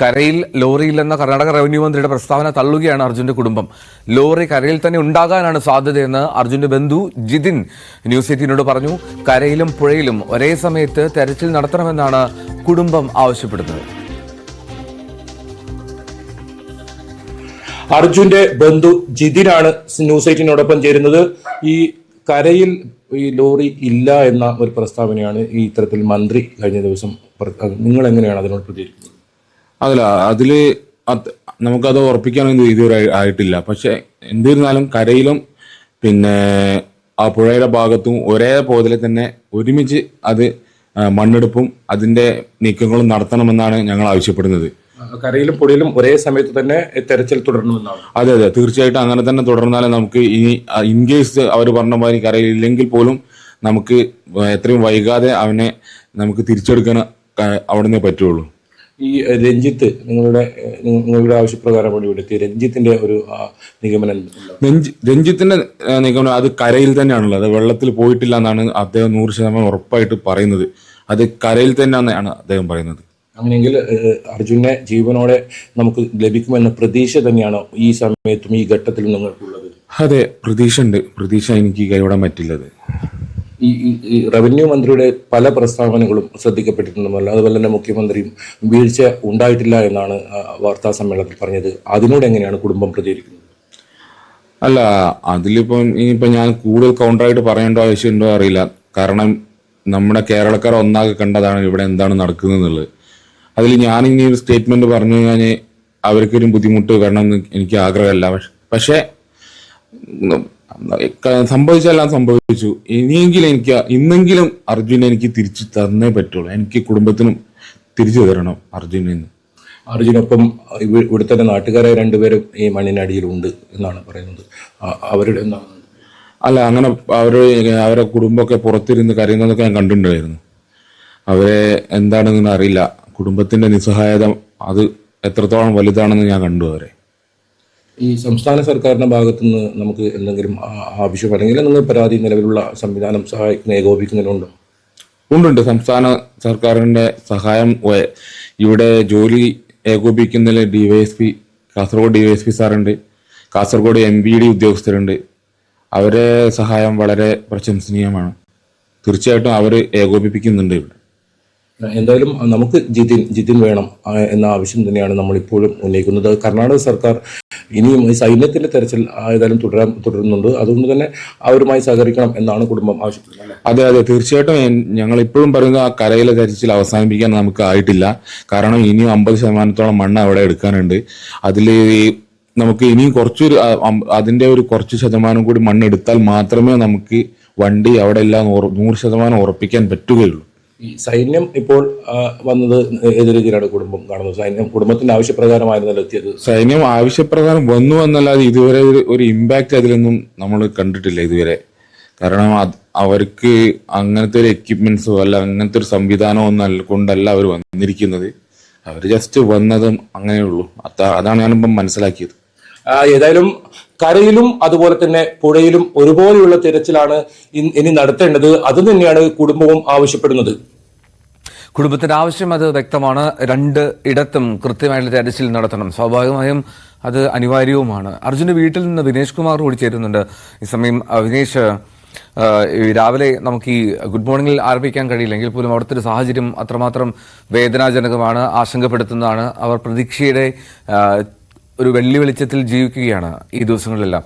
കരയിൽ ലോറിയില്ലെന്ന കർണാടക റവന്യൂ മന്ത്രിയുടെ പ്രസ്താവന തള്ളുകയാണ് അർജുന്റെ കുടുംബം. ലോറി കരയിൽ തന്നെ ഉണ്ടാകാനാണ് സാധ്യതയെന്ന് അർജുന്റെ ബന്ധു ജിതിൻ ന്യൂസ് 18നോട് പറഞ്ഞു. കരയിലും പുഴയിലും ഒരേ സമയത്ത് തെരച്ചിൽ നടത്തണമെന്നാണ് കുടുംബം ആവശ്യപ്പെടുന്നത്. അർജുന്റെ ബന്ധു ജിതിനാണ് ന്യൂസ് 18നോടൊപ്പം ചേരുന്നത്. ഈ കരയിൽ ഈ ലോറി ഇല്ല എന്ന ഒരു പ്രസ്താവനയാണ് ഈ ഇത്തരത്തിൽ മന്ത്രി കഴിഞ്ഞ ദിവസം. നിങ്ങൾ എങ്ങനെയാണ് അതിനോട് പ്രതികരിക്കുന്നത്? അതല്ല, അതില് നമുക്കത് ഉറപ്പിക്കാനൊന്നും ഇതുവരെ ആയിട്ടില്ല. പക്ഷെ എന്നിരുന്നാലും കരയിലും പിന്നെ ആ പുഴയുടെ ഭാഗത്തും ഒരേപോലെ തന്നെ ഒരുമിച്ച് അത് മണ്ണെടുപ്പും അതിന്റെ നീക്കങ്ങളും നടത്തണമെന്നാണ് ഞങ്ങൾ ആവശ്യപ്പെടുന്നത്. കരയിലും പുഴയിലും ഒരേ സമയത്ത് തന്നെ തെരച്ചിൽ തുടരണമെന്നാണ്. അതെ, തീർച്ചയായിട്ടും അങ്ങനെ തന്നെ തുടർന്നാലേ നമുക്ക് ഇനി ഇൻ കേസ് അവർ പറഞ്ഞ മാതിരി കരയില്ലെങ്കിൽ പോലും നമുക്ക് എത്രയും വൈകാതെ അവനെ നമുക്ക് തിരിച്ചെടുക്കാൻ അവിടുന്ന് പറ്റുള്ളൂ. ഈ രഞ്ജിത്ത് നിങ്ങളുടെ ആവശ്യപ്രകാരം വേണ്ടി വിടുത്തിയ രഞ്ജിത്തിന്റെ ഒരു നിഗമനം? രഞ്ജിത്തിന്റെ നിഗമനം അത് കരയിൽ തന്നെയാണുള്ളത്. അത് വെള്ളത്തിൽ പോയിട്ടില്ല എന്നാണ് അദ്ദേഹം 100% ഉറപ്പായിട്ട് പറയുന്നത്. അത് കരയിൽ തന്നെയാണെന്നാണ് അദ്ദേഹം പറയുന്നത്. അങ്ങനെയെങ്കിൽ അർജുനെ ജീവനോടെ നമുക്ക് ലഭിക്കുമെന്ന പ്രതീക്ഷ തന്നെയാണോ ഈ സമയത്തും ഈ ഘട്ടത്തിലും നിങ്ങൾക്കുള്ളത്? അതെ, പ്രതീക്ഷ എനിക്ക് കൈവിടാൻ പറ്റില്ലത്. ഈ റവന്യൂ മന്ത്രിയുടെ പല പ്രസ്താവനകളും ശ്രദ്ധിക്കപ്പെട്ടിട്ടുണ്ടല്ലോ. അതുപോലെ തന്നെ മുഖ്യമന്ത്രിയും വീഴ്ച ഉണ്ടായിട്ടില്ല എന്നാണ് വാർത്താ സമ്മേളനത്തിൽ പറഞ്ഞത്. അതിനോട് എങ്ങനെയാണ് കുടുംബം പ്രതികരിക്കുന്നത്? അല്ല, ഇനിയിപ്പോ ഞാൻ കൂടുതൽ കൗണ്ടറായിട്ട് പറയേണ്ട ആവശ്യമുണ്ടോ അറിയില്ല. കാരണം നമ്മുടെ കേരളക്കാർ ഒന്നാകെ കണ്ടതാണ് ഇവിടെ എന്താണ് നടക്കുന്നതെന്നുള്ളത്. അതിൽ ഞാൻ ഇനി ഒരു സ്റ്റേറ്റ്മെന്റ് പറഞ്ഞു കഴിഞ്ഞാൽ അവർക്കൊരു ബുദ്ധിമുട്ട് വരണമെന്ന് എനിക്ക് ആഗ്രഹമല്ല. പക്ഷേ സംഭവിച്ചെല്ലാം സംഭവിച്ചു. ഇന്നെങ്കിലും അർജുനെ എനിക്ക് തിരിച്ചു തന്നേ പറ്റുള്ളൂ. എനിക്ക് കുടുംബത്തിനും തിരിച്ചു തരണം അർജുനെന്ന്. അർജുനൊപ്പം ഇവിടുത്തെ നാട്ടുകാരെ രണ്ടുപേരും ഈ മണ്ണിനടിയിലുണ്ട് എന്നാണ് പറയുന്നത്. അവരുടെ എന്താണ്? അല്ല, അങ്ങനെ അവരെ കുടുംബമൊക്കെ പുറത്തിരുന്ന് കരയുന്നതൊക്കെ ഞാൻ കണ്ടിട്ടുണ്ടായിരുന്നു. അവരെ എന്താണെന്ന് അറിയില്ല. കുടുംബത്തിന്റെ നിസ്സഹായത അത് എത്രത്തോളം വലുതാണെന്ന് ഞാൻ കണ്ടു അവരെ. ഈ സംസ്ഥാന സർക്കാരിന്റെ ഭാഗത്തു നിന്ന് നമുക്ക് എന്തെങ്കിലും ആവശ്യം അല്ലെങ്കിൽ നിങ്ങൾ പരാതി നിലവിലുള്ള സംവിധാനം സഹായിക്കുന്ന ഏകോപിക്കുന്നതിനുണ്ടോ? ഉണ്ട്. സംസ്ഥാന സർക്കാരിന്റെ സഹായം ഇവിടെ ജോലി ഏകോപിക്കുന്നതിൽ DYSP Kasaragod DYSP സാറുണ്ട്, Kasaragod MPD ഉദ്യോഗസ്ഥരുണ്ട്. അവരെ സഹായം വളരെ പ്രശംസനീയമാണ്. തീർച്ചയായിട്ടും അവർ ഏകോപിപ്പിക്കുന്നുണ്ട് ഇവിടെ. എന്തായാലും നമുക്ക് ജിതിൻ വേണം എന്ന ആവശ്യം തന്നെയാണ് നമ്മൾ ഇപ്പോഴും ഉന്നയിക്കുന്നത്. കർണാടക സർക്കാർ ഇനിയും ഈ സൈന്യത്തിന്റെ തെരച്ചിൽ ഏതായാലും തുടരുന്നുണ്ട്. അതുകൊണ്ട് തന്നെ അവരുമായി സഹകരിക്കണം എന്നാണ് കുടുംബം ആവശ്യപ്പെടുന്നത്. അതെ, തീർച്ചയായിട്ടും ഞങ്ങൾ ഇപ്പോഴും പറയുന്നത് ആ കരയിലെ തെരച്ചിൽ അവസാനിപ്പിക്കാൻ നമുക്ക് ആയിട്ടില്ല. കാരണം ഇനിയും 50% മണ്ണ് അവിടെ എടുക്കാനുണ്ട്. അതിൽ നമുക്ക് ഇനിയും അതിന്റെ ഒരു കുറച്ച് ശതമാനം കൂടി മണ്ണ് എടുത്താൽ മാത്രമേ നമുക്ക് വണ്ടി അവിടെ എല്ലാം 100% ഉറപ്പിക്കാൻ പറ്റുകയുള്ളൂ. ഈ സൈന്യം ഇപ്പോൾ വന്നത് ഏത് രീതിയിലാണ് കുടുംബം കാണുന്നത്? കുടുംബത്തിന്റെ ആവശ്യപ്രകാരമായിരുന്നല്ലോ എത്തിയത്. സൈന്യം ആവശ്യപ്രകാരം വന്നു എന്നല്ലാതെ ഇതുവരെ ഒരു ഇമ്പാക്ട് അതിലൊന്നും നമ്മൾ കണ്ടിട്ടില്ല ഇതുവരെ. കാരണം അവർക്ക് അങ്ങനത്തെ ഒരു എക്യുപ്മെന്റ്സോ അല്ല അങ്ങനത്തെ ഒരു സംവിധാനമോ ഒന്നും കൊണ്ടല്ല അവർ വന്നിരിക്കുന്നത്. അവർ ജസ്റ്റ് വന്നതും അങ്ങനെയുള്ളൂ. അതാണ് ഞാനിപ്പം മനസ്സിലാക്കിയത്. ഏതായാലും കരയിലും അതുപോലെ തന്നെ പുഴയിലും ഒരുപോലെയുള്ള തിരച്ചിലാണ് ഇനി നടത്തേണ്ടത്. അത് തന്നെയാണ് കുടുംബവും ആവശ്യപ്പെടുന്നത്. കുടുംബത്തിന്റെ ആവശ്യം അത് വ്യക്തമാണ്. രണ്ട് ഇടത്തും കൃത്യമായിട്ടുള്ള തെരച്ചിൽ നടത്തണം. സ്വാഭാവികമായും അത് അനിവാര്യവുമാണ്. അർജുന്റെ വീട്ടിൽ നിന്ന് വിനേഷ് കുമാർ കൂടി ചേരുന്നുണ്ട് ഈ സമയം. വിനേഷ്, രാവിലെ നമുക്ക് ഈ ഗുഡ് മോർണിംഗിൽ ആരംഭിക്കാൻ കഴിയില്ലെങ്കിൽ പോലും അവിടുത്തെ ഒരു സാഹചര്യം അത്രമാത്രം വേദനാജനകമാണ്, ആശങ്കപ്പെടുത്തുന്നതാണ്. അവർ പ്രതീക്ഷയുടെ ഒരു വെള്ളി വെളിച്ചത്തിൽ ജീവിക്കുകയാണ് ഈ ദിവസങ്ങളിലെല്ലാം.